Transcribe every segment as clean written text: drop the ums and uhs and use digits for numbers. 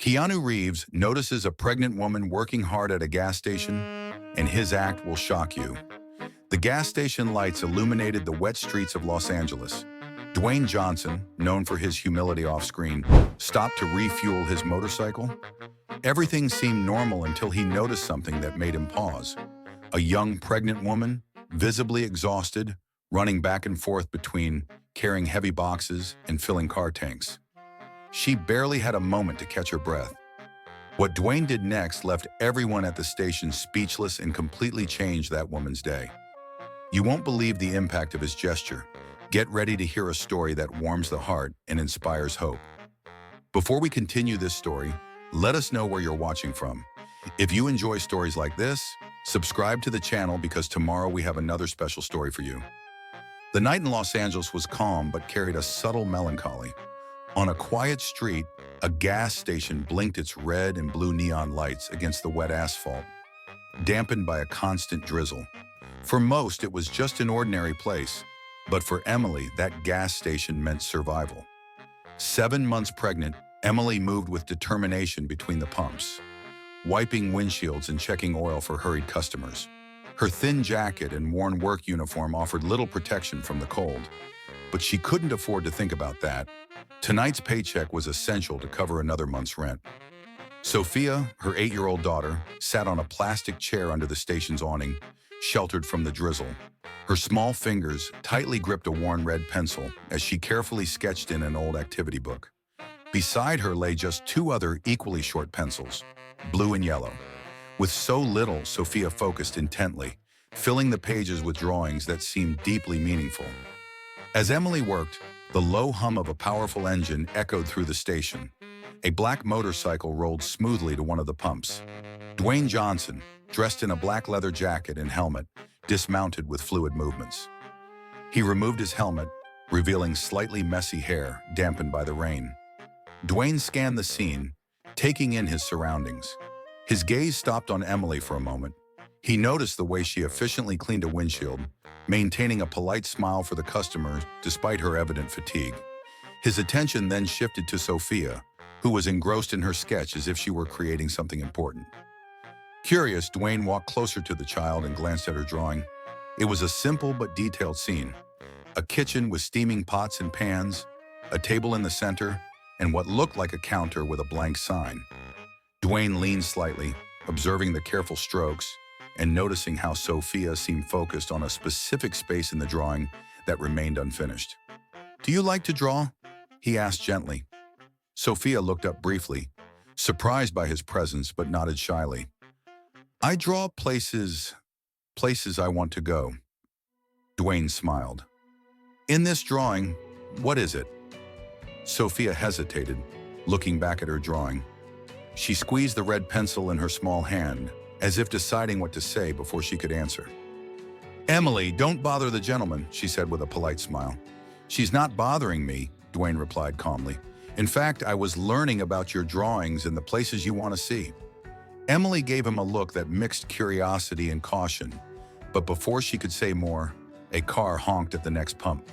Keanu Reeves notices a pregnant woman working hard at a gas station, and his act will shock you. The gas station lights illuminated the wet streets of Los Angeles. Dwayne Johnson, known for his humility off-screen, stopped to refuel his motorcycle. Everything seemed normal until he noticed something that made him pause. A young pregnant woman, visibly exhausted, running back and forth between carrying heavy boxes and filling car tanks. She barely had a moment to catch her breath. What Dwayne did next left everyone at the station speechless and completely changed that woman's day. You won't believe the impact of his gesture. Get ready to hear a story that warms the heart and inspires hope. Before we continue this story, let us know where you're watching from. If you enjoy stories like this, subscribe to the channel because tomorrow we have another special story for you. The night in Los Angeles was calm but carried a subtle melancholy. On a quiet street, a gas station blinked its red and blue neon lights against the wet asphalt, dampened by a constant drizzle. For most, it was just an ordinary place, but for Emily, that gas station meant survival. 7 months pregnant, Emily moved with determination between the pumps, wiping windshields and checking oil for hurried customers. Her thin jacket and worn work uniform offered little protection from the cold, but she couldn't afford to think about that. Tonight's paycheck was essential to cover another month's rent. Sophia, her 8-year-old daughter, sat on a plastic chair under the station's awning, sheltered from the drizzle. Her small fingers tightly gripped a worn red pencil as she carefully sketched in an old activity book. Beside her lay just 2 other equally short pencils, blue and yellow. With so little, Sophia focused intently, filling the pages with drawings that seemed deeply meaningful. As Emily worked, the low hum of a powerful engine echoed through the station. A black motorcycle rolled smoothly to one of the pumps. Dwayne Johnson, dressed in a black leather jacket and helmet, dismounted with fluid movements. He removed his helmet, revealing slightly messy hair dampened by the rain. Dwayne scanned the scene, taking in his surroundings. His gaze stopped on Emily for a moment. He noticed the way she efficiently cleaned a windshield, maintaining a polite smile for the customer despite her evident fatigue. His attention then shifted to Sophia, who was engrossed in her sketch as if she were creating something important. Curious, Dwayne walked closer to the child and glanced at her drawing. It was a simple but detailed scene. A kitchen with steaming pots and pans, a table in the center, and what looked like a counter with a blank sign. Dwayne leaned slightly, observing the careful strokes and noticing how Sophia seemed focused on a specific space in the drawing that remained unfinished. "Do you like to draw?" he asked gently. Sophia looked up briefly, surprised by his presence but nodded shyly. "I draw places I want to go." Dwayne smiled. "In this drawing, what is it?" Sophia hesitated, looking back at her drawing. She squeezed the red pencil in her small hand, as if deciding what to say before she could answer. "Emily, don't bother the gentleman," she said with a polite smile. "She's not bothering me," Dwayne replied calmly. "In fact, I was learning about your drawings and the places you want to see." Emily gave him a look that mixed curiosity and caution, but before she could say more, a car honked at the next pump.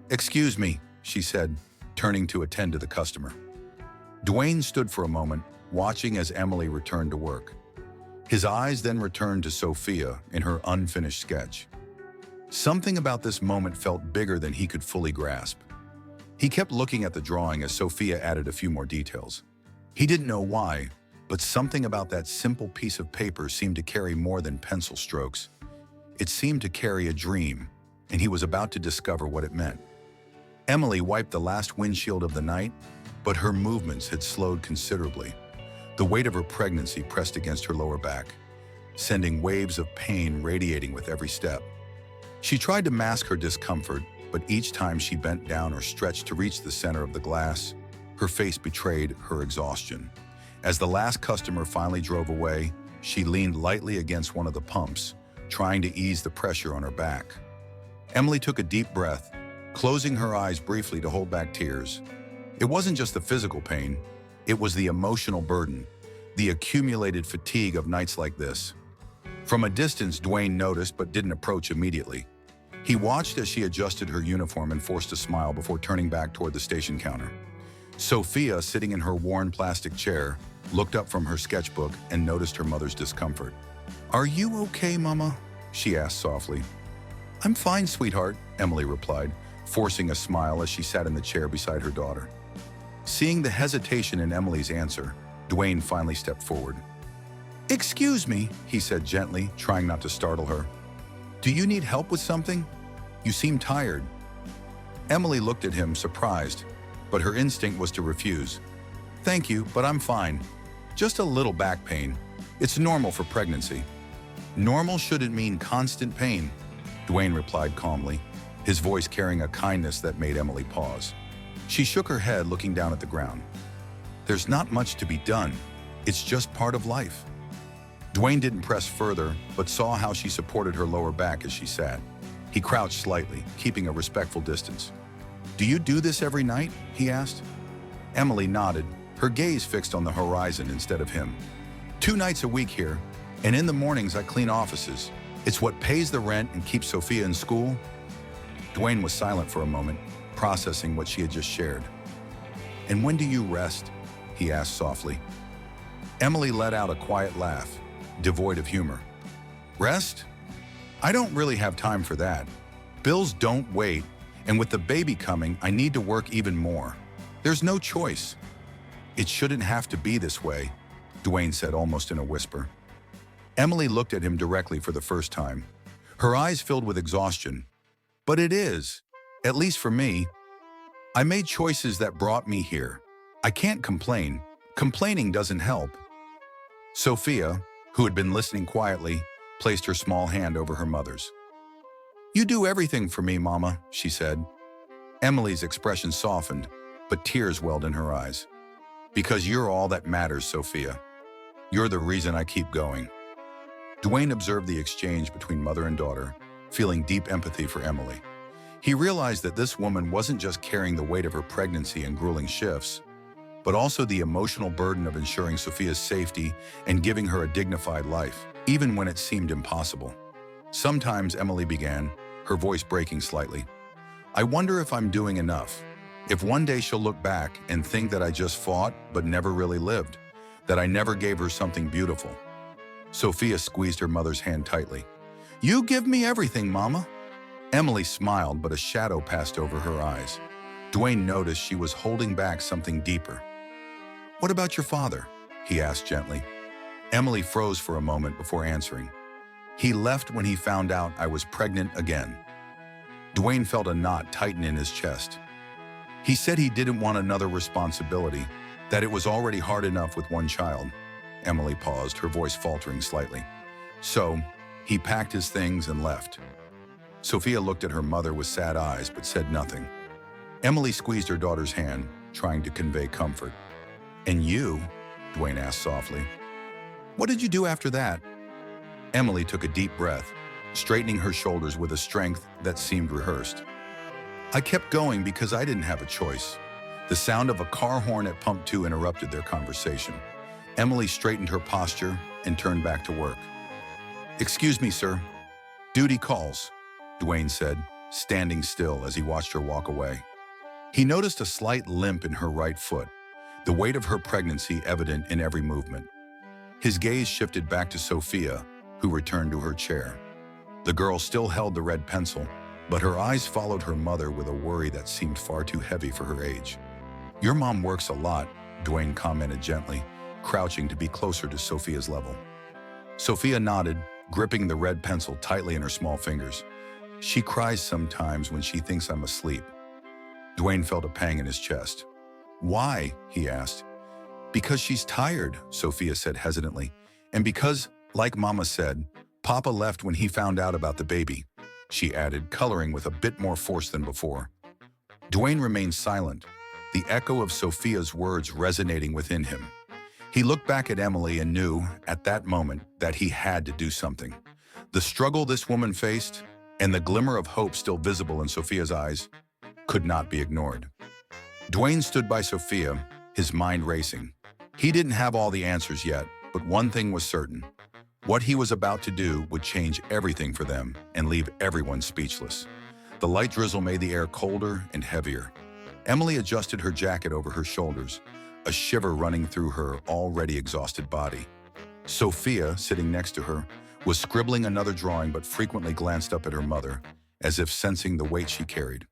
"Excuse me," she said, turning to attend to the customer. Dwayne stood for a moment, watching as Emily returned to work. His eyes then returned to Sophia in her unfinished sketch. Something about this moment felt bigger than he could fully grasp. He kept looking at the drawing as Sophia added a few more details. He didn't know why, but something about that simple piece of paper seemed to carry more than pencil strokes. It seemed to carry a dream, and he was about to discover what it meant. Emily wiped the last windshield of the night, but her movements had slowed considerably. The weight of her pregnancy pressed against her lower back, sending waves of pain radiating with every step. She tried to mask her discomfort, but each time she bent down or stretched to reach the center of the glass, her face betrayed her exhaustion. As the last customer finally drove away, she leaned lightly against one of the pumps, trying to ease the pressure on her back. Emily took a deep breath, closing her eyes briefly to hold back tears. It wasn't just the physical pain, it was the emotional burden, the accumulated fatigue of nights like this. From a distance, Dwayne noticed but didn't approach immediately. He watched as she adjusted her uniform and forced a smile before turning back toward the station counter. Sophia, sitting in her worn plastic chair, looked up from her sketchbook and noticed her mother's discomfort. "Are you okay, Mama?" she asked softly. "I'm fine, sweetheart," Emily replied, forcing a smile as she sat in the chair beside her daughter. Seeing the hesitation in Emily's answer, Dwayne finally stepped forward. "Excuse me," he said gently, trying not to startle her. "Do you need help with something? You seem tired." Emily looked at him, surprised, but her instinct was to refuse. "Thank you, but I'm fine. Just a little back pain. It's normal for pregnancy." "Normal shouldn't mean constant pain," Dwayne replied calmly, his voice carrying a kindness that made Emily pause. She shook her head, looking down at the ground. "There's not much to be done. It's just part of life." Dwayne didn't press further, but saw how she supported her lower back as she sat. He crouched slightly, keeping a respectful distance. "Do you do this every night?" he asked. Emily nodded, her gaze fixed on the horizon instead of him. "2 nights a week here, and in the mornings I clean offices. It's what pays the rent and keeps Sophia in school." Dwayne was silent for a moment, processing what she had just shared. "And when do you rest?" he asked softly. Emily let out a quiet laugh, devoid of humor. "Rest? I don't really have time for that. Bills don't wait, and with the baby coming, I need to work even more. There's no choice." "It shouldn't have to be this way," Dwayne said almost in a whisper. Emily looked at him directly for the first time, her eyes filled with exhaustion. "But it is, at least for me. I made choices that brought me here. I can't complain. Complaining doesn't help." Sophia, who had been listening quietly, placed her small hand over her mother's. "You do everything for me, Mama," she said. Emily's expression softened, but tears welled in her eyes. "Because you're all that matters, Sophia. You're the reason I keep going." Dwayne observed the exchange between mother and daughter, feeling deep empathy for Emily. He realized that this woman wasn't just carrying the weight of her pregnancy and grueling shifts, but also the emotional burden of ensuring Sophia's safety and giving her a dignified life, even when it seemed impossible. "Sometimes," Emily began, her voice breaking slightly, "I wonder if I'm doing enough. If one day she'll look back and think that I just fought but never really lived, that I never gave her something beautiful." Sophia squeezed her mother's hand tightly. "You give me everything, Mama." Emily smiled, but a shadow passed over her eyes. Dwayne noticed she was holding back something deeper. "What about your father?" he asked gently. Emily froze for a moment before answering. "He left when he found out I was pregnant again." Dwayne felt a knot tighten in his chest. "He said he didn't want another responsibility, that it was already hard enough with one child." Emily paused, her voice faltering slightly. "So, he packed his things and left." Sophia looked at her mother with sad eyes but said nothing. Emily squeezed her daughter's hand, trying to convey comfort. "And you?" Dwayne asked softly. "What did you do after that?" Emily took a deep breath, straightening her shoulders with a strength that seemed rehearsed. "I kept going because I didn't have a choice." The sound of a car horn at Pump 2 interrupted their conversation. Emily straightened her posture and turned back to work. "Excuse me, sir. Duty calls," Dwayne said, standing still as he watched her walk away. He noticed a slight limp in her right foot, the weight of her pregnancy evident in every movement. His gaze shifted back to Sophia, who returned to her chair. The girl still held the red pencil, but her eyes followed her mother with a worry that seemed far too heavy for her age. "Your mom works a lot," Dwayne commented gently, crouching to be closer to Sophia's level. Sophia nodded, gripping the red pencil tightly in her small fingers. "She cries sometimes when she thinks I'm asleep." Dwayne felt a pang in his chest. "Why?" he asked. "Because she's tired," Sophia said hesitantly, "and because, like Mama said, Papa left when he found out about the baby," she added, coloring with a bit more force than before. Dwayne remained silent, the echo of Sophia's words resonating within him. He looked back at Emily and knew, at that moment, that he had to do something. The struggle this woman faced, and the glimmer of hope still visible in Sophia's eyes, could not be ignored. Dwayne stood by Sophia, his mind racing. He didn't have all the answers yet, but one thing was certain. What he was about to do would change everything for them and leave everyone speechless. The light drizzle made the air colder and heavier. Emily adjusted her jacket over her shoulders, a shiver running through her already exhausted body. Sophia, sitting next to her, was scribbling another drawing but frequently glanced up at her mother, as if sensing the weight she carried.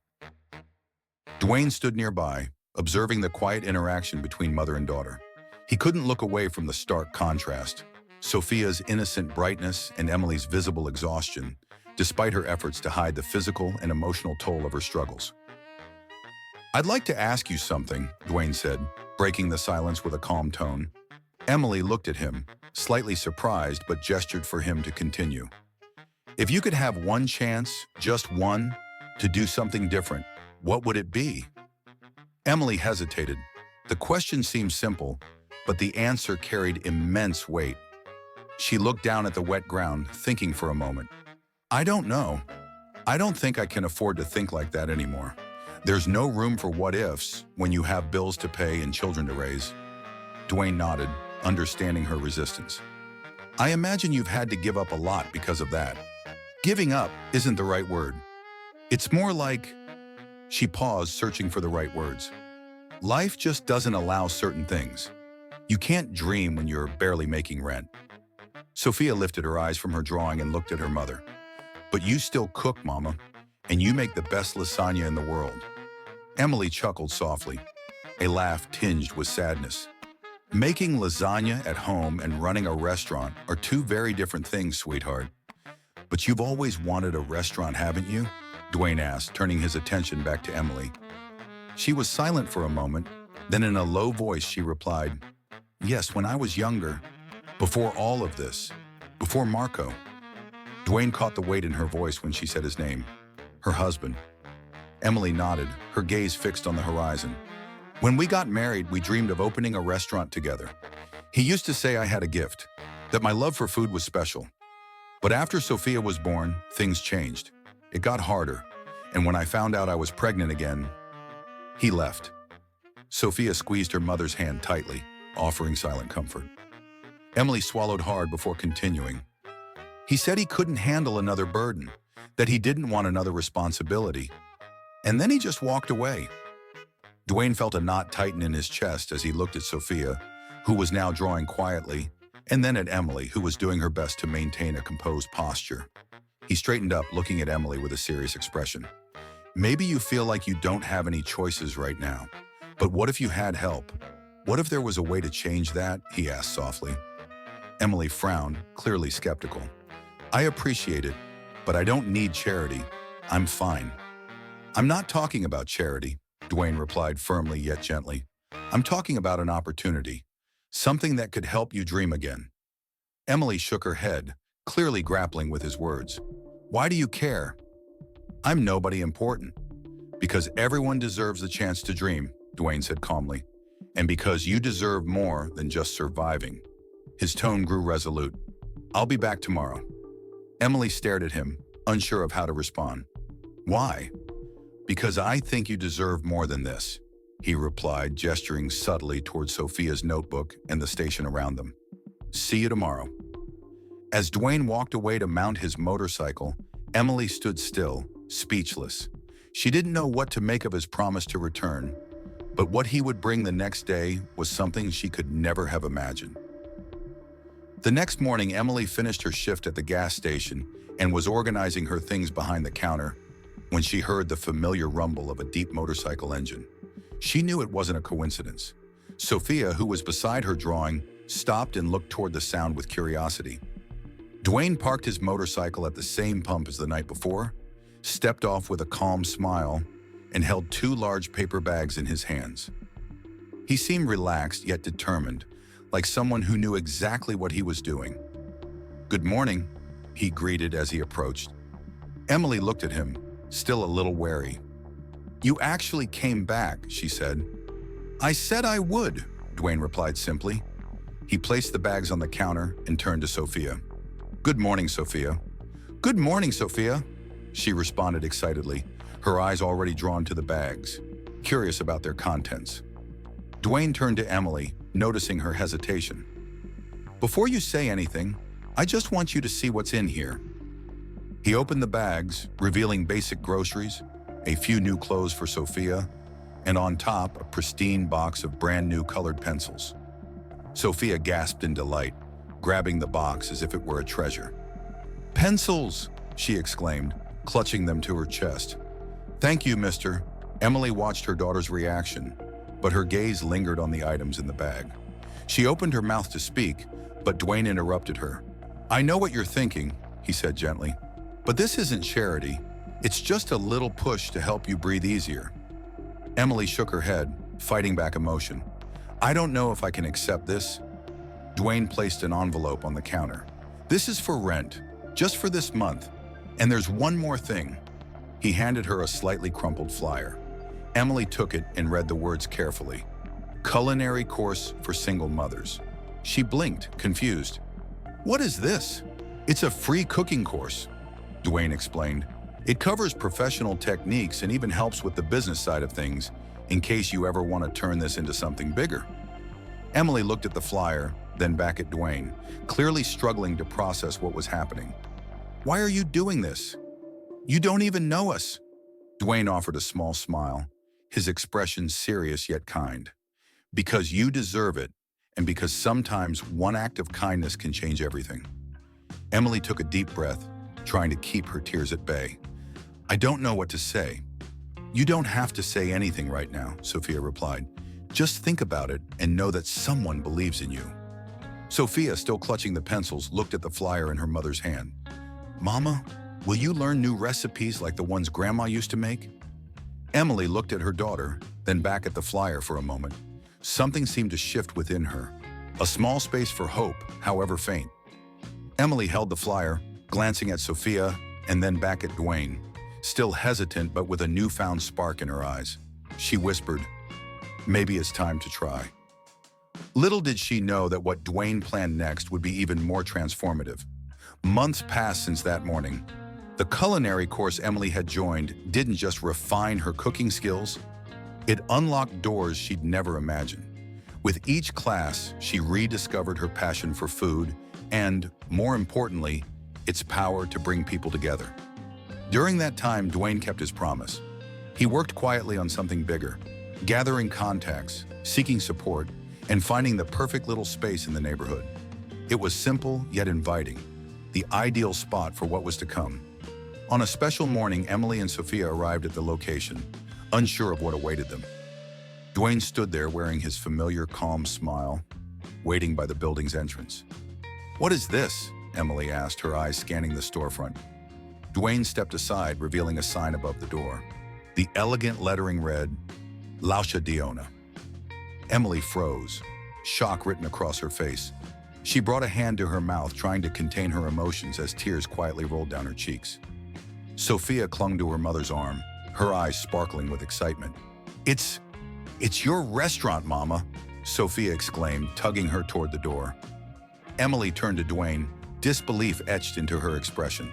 Dwayne stood nearby, observing the quiet interaction between mother and daughter. He couldn't look away from the stark contrast, Sophia's innocent brightness and Emily's visible exhaustion, despite her efforts to hide the physical and emotional toll of her struggles. "I'd like to ask you something," Dwayne said, breaking the silence with a calm tone. Emily looked at him, slightly surprised, but gestured for him to continue. "If you could have one chance, just one, to do something different, what would it be?" Emily hesitated. The question seemed simple, but the answer carried immense weight. She looked down at the wet ground, thinking for a moment. "I don't know. I don't think I can afford to think like that anymore. There's no room for what-ifs when you have bills to pay and children to raise." Dwayne nodded, understanding her resistance. "I imagine you've had to give up a lot because of that." "Giving up isn't the right word. It's more like..." She paused, searching for the right words. "Life just doesn't allow certain things. You can't dream when you're barely making rent." Sophia lifted her eyes from her drawing and looked at her mother. "But you still cook, Mama, and you make the best lasagna in the world." Emily chuckled softly, a laugh tinged with sadness. "Making lasagna at home and running a restaurant are two very different things, sweetheart. But you've always wanted a restaurant, haven't you?" Dwayne asked, turning his attention back to Emily. She was silent for a moment, then in a low voice she replied, "Yes, when I was younger, before all of this, before Marco." Dwayne caught the weight in her voice when she said his name, her husband. Emily nodded, her gaze fixed on the horizon. "When we got married, we dreamed of opening a restaurant together. He used to say I had a gift, that my love for food was special. But after Sophia was born, things changed. It got harder, and when I found out I was pregnant again, he left." Sophia squeezed her mother's hand tightly, offering silent comfort. Emily swallowed hard before continuing. "He said he couldn't handle another burden, that he didn't want another responsibility. And then he just walked away." Dwayne felt a knot tighten in his chest as he looked at Sophia, who was now drawing quietly, and then at Emily, who was doing her best to maintain a composed posture. He straightened up, looking at Emily with a serious expression. "Maybe you feel like you don't have any choices right now. But what if you had help? What if there was a way to change that?" he asked softly. Emily frowned, clearly skeptical. "I appreciate it, but I don't need charity. I'm fine." "I'm not talking about charity," Dwayne replied firmly yet gently. "I'm talking about an opportunity, something that could help you dream again." Emily shook her head, clearly grappling with his words. "Why do you care?" "I'm nobody important." "Because everyone deserves a chance to dream," Dwayne said calmly. "And because you deserve more than just surviving." His tone grew resolute. "I'll be back tomorrow." Emily stared at him, unsure of how to respond. "Why?" "Because I think you deserve more than this," he replied, gesturing subtly toward Sophia's notebook and the station around them. "See you tomorrow." As Dwayne walked away to mount his motorcycle, Emily stood still, speechless. She didn't know what to make of his promise to return, but what he would bring the next day was something she could never have imagined. The next morning, Emily finished her shift at the gas station and was organizing her things behind the counter when she heard the familiar rumble of a deep motorcycle engine. She knew it wasn't a coincidence. Sophia, who was beside her drawing, stopped and looked toward the sound with curiosity. Dwayne parked his motorcycle at the same pump as the night before, stepped off with a calm smile, and held two large paper bags in his hands. He seemed relaxed yet determined, like someone who knew exactly what he was doing. "Good morning," he greeted as he approached. Emily looked at him, still a little wary. "You actually came back," she said. "I said I would," Dwayne replied simply. He placed the bags on the counter and turned to Sophia. "Good morning, Sophia." "Good morning, Sophia," she responded excitedly, her eyes already drawn to the bags, curious about their contents. Dwayne turned to Emily, noticing her hesitation. "Before you say anything, I just want you to see what's in here." He opened the bags, revealing basic groceries, a few new clothes for Sophia, and on top, a pristine box of brand new colored pencils. Sophia gasped in delight, grabbing the box as if it were a treasure. "Pencils!" she exclaimed, clutching them to her chest. "Thank you, mister." Emily watched her daughter's reaction, but her gaze lingered on the items in the bag. She opened her mouth to speak, but Dwayne interrupted her. "I know what you're thinking," he said gently, "but this isn't charity. It's just a little push to help you breathe easier." Emily shook her head, fighting back emotion. "I don't know if I can accept this." Dwayne placed an envelope on the counter. "This is for rent, just for this month. And there's one more thing." He handed her a slightly crumpled flyer. Emily took it and read the words carefully. "Culinary course for single mothers." She blinked, confused. "What is this?" "It's a free cooking course," Dwayne explained. "It covers professional techniques and even helps with the business side of things, in case you ever want to turn this into something bigger." Emily looked at the flyer, then back at Dwayne, clearly struggling to process what was happening. "Why are you doing this? You don't even know us." Dwayne offered a small smile, his expression serious yet kind. "Because you deserve it, and because sometimes one act of kindness can change everything." Emily took a deep breath, trying to keep her tears at bay. "I don't know what to say." "You don't have to say anything right now," Sophia replied. "Just think about it and know that someone believes in you." Sophia, still clutching the pencils, looked at the flyer in her mother's hand. "Mama, will you learn new recipes like the ones Grandma used to make?" Emily looked at her daughter, then back at the flyer for a moment. Something seemed to shift within her, a small space for hope, however faint. Emily held the flyer, glancing at Sophia and then back at Dwayne, still hesitant but with a newfound spark in her eyes. She whispered, "Maybe it's time to try." Little did she know that what Dwayne planned next would be even more transformative. Months passed since that morning. The culinary course Emily had joined didn't just refine her cooking skills, it unlocked doors she'd never imagined. With each class, she rediscovered her passion for food and, more importantly, its power to bring people together. During that time, Dwayne kept his promise. He worked quietly on something bigger, gathering contacts, seeking support, and finding the perfect little space in the neighborhood. It was simple yet inviting, the ideal spot for what was to come. On a special morning, Emily and Sophia arrived at the location, unsure of what awaited them. Dwayne stood there wearing his familiar calm smile, waiting by the building's entrance. "What is this?" Emily asked, her eyes scanning the storefront. Dwayne stepped aside, revealing a sign above the door. The elegant lettering read, "Lauscha Diona." Emily froze, shock written across her face. She brought a hand to her mouth, trying to contain her emotions as tears quietly rolled down her cheeks. Sophia clung to her mother's arm, her eyes sparkling with excitement. It's your restaurant, Mama," Sophia exclaimed, tugging her toward the door. Emily turned to Dwayne, disbelief etched into her expression.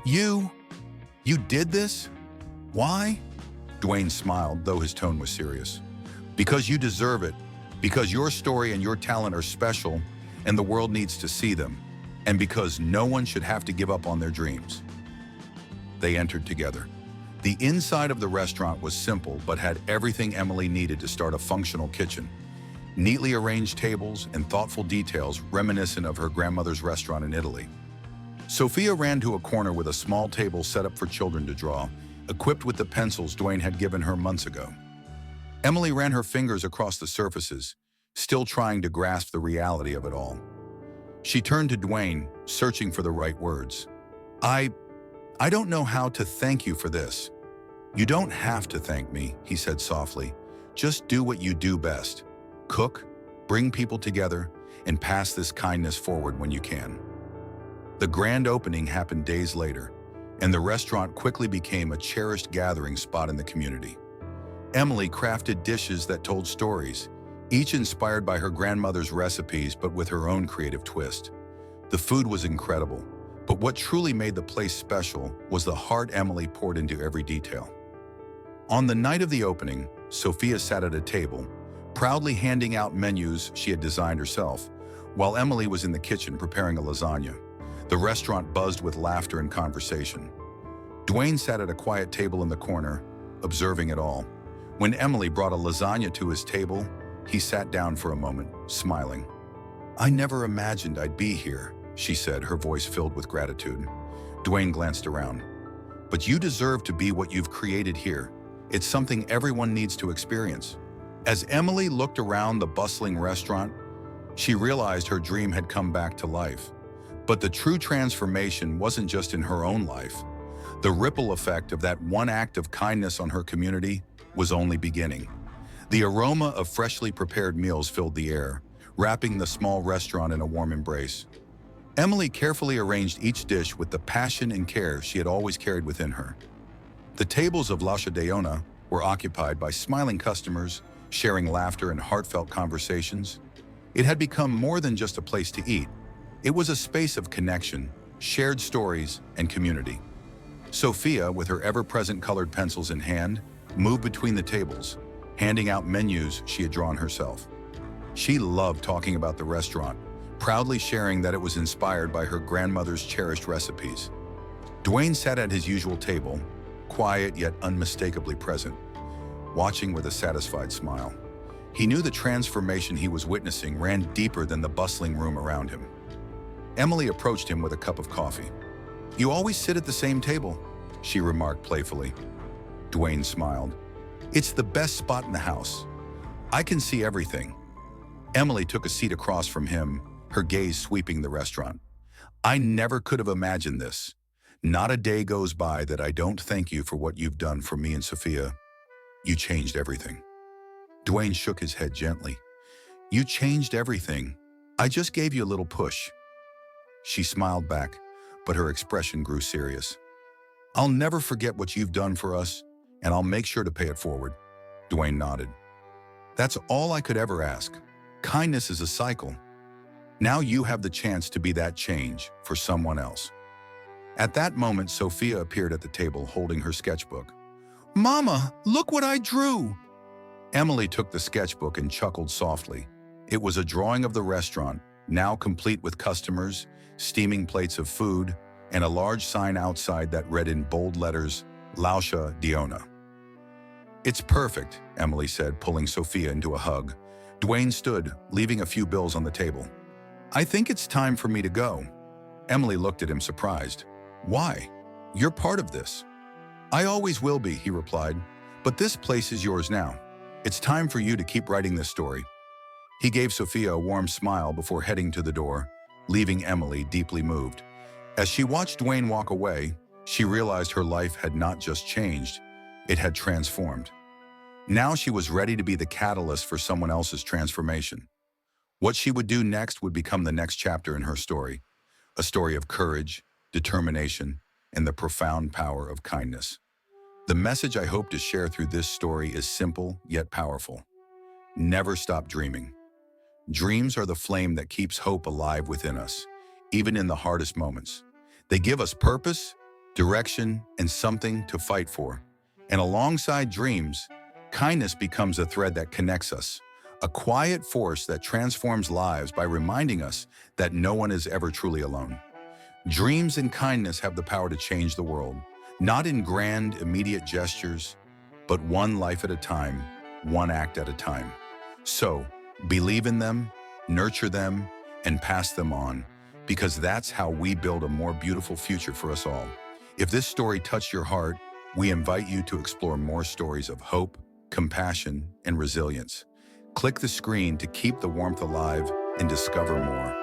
You did this? Why?" Dwayne smiled, though his tone was serious. "Because you deserve it, because your story and your talent are special, and the world needs to see them, and because no one should have to give up on their dreams." They entered together. The inside of the restaurant was simple, but had everything Emily needed to start a functional kitchen. Neatly arranged tables and thoughtful details reminiscent of her grandmother's restaurant in Italy. Sophia ran to a corner with a small table set up for children to draw, equipped with the pencils Dwayne had given her months ago. Emily ran her fingers across the surfaces, still trying to grasp the reality of it all. She turned to Dwayne, searching for the right words. I don't know how to thank you for this." "You don't have to thank me," he said softly. "Just do what you do best. Cook, bring people together, and pass this kindness forward when you can." The grand opening happened days later, and the restaurant quickly became a cherished gathering spot in the community. Emily crafted dishes that told stories, each inspired by her grandmother's recipes but with her own creative twist. The food was incredible, but what truly made the place special was the heart Emily poured into every detail. On the night of the opening, Sophia sat at a table, proudly handing out menus she had designed herself, while Emily was in the kitchen preparing a lasagna. The restaurant buzzed with laughter and conversation. Dwayne sat at a quiet table in the corner, observing it all. When Emily brought a lasagna to his table, he sat down for a moment, smiling. "I never imagined I'd be here," she said, her voice filled with gratitude. Dwayne glanced around. "But you deserve to be what you've created here. It's something everyone needs to experience." As Emily looked around the bustling restaurant, she realized her dream had come back to life. But the true transformation wasn't just in her own life. The ripple effect of that one act of kindness on her community was only beginning. The aroma of freshly prepared meals filled the air, wrapping the small restaurant in a warm embrace. Emily carefully arranged each dish with the passion and care she had always carried within her. The tables of La Deona were occupied by smiling customers, sharing laughter and heartfelt conversations. It had become more than just a place to eat. It was a space of connection, shared stories, and community. Sophia, with her ever-present colored pencils in hand, moved between the tables, handing out menus she had drawn herself. She loved talking about the restaurant, proudly sharing that it was inspired by her grandmother's cherished recipes. Dwayne sat at his usual table, quiet yet unmistakably present, watching with a satisfied smile. He knew the transformation he was witnessing ran deeper than the bustling room around him. Emily approached him with a cup of coffee. "You always sit at the same table," she remarked playfully. Dwayne smiled. "It's the best spot in the house. I can see everything." Emily took a seat across from him, her gaze sweeping the restaurant. "I never could have imagined this. Not a day goes by that I don't thank you for what you've done for me and Sophia. You changed everything." Dwayne shook his head gently. "You changed everything. I just gave you a little push." She smiled back, but her expression grew serious. "I'll never forget what you've done for us, and I'll make sure to pay it forward." Dwayne nodded. "That's all I could ever ask. Kindness is a cycle. Now you have the chance to be that change for someone else." At that moment, Sophia appeared at the table holding her sketchbook. "Mama, look what I drew!" Emily took the sketchbook and chuckled softly. It was a drawing of the restaurant, now complete with customers, steaming plates of food, and a large sign outside that read in bold letters, La Deona. "It's perfect," Emily said, pulling Sophia into a hug. Dwayne stood, leaving a few bills on the table. "I think it's time for me to go." Emily looked at him surprised. "Why? You're part of this." "I always will be," he replied, "but this place is yours now. It's time for you to keep writing this story." He gave Sophia a warm smile before heading to the door, leaving Emily deeply moved. As she watched Dwayne walk away, she realized her life had not just changed, it had transformed. Now she was ready to be the catalyst for someone else's transformation. What she would do next would become the next chapter in her story, a story of courage, determination, and the profound power of kindness. The message I hope to share through this story is simple yet powerful. Never stop dreaming. Dreams are the flame that keeps hope alive within us, even in the hardest moments. They give us purpose, direction, and something to fight for. And alongside dreams, kindness becomes a thread that connects us, a quiet force that transforms lives by reminding us that no one is ever truly alone. Dreams and kindness have the power to change the world, not in grand, immediate gestures, but one life at a time, one act at a time. So, believe in them, nurture them, and pass them on, because that's how we build a more beautiful future for us all. If this story touched your heart, we invite you to explore more stories of hope, compassion, and resilience. Click the screen to keep the warmth alive and discover more.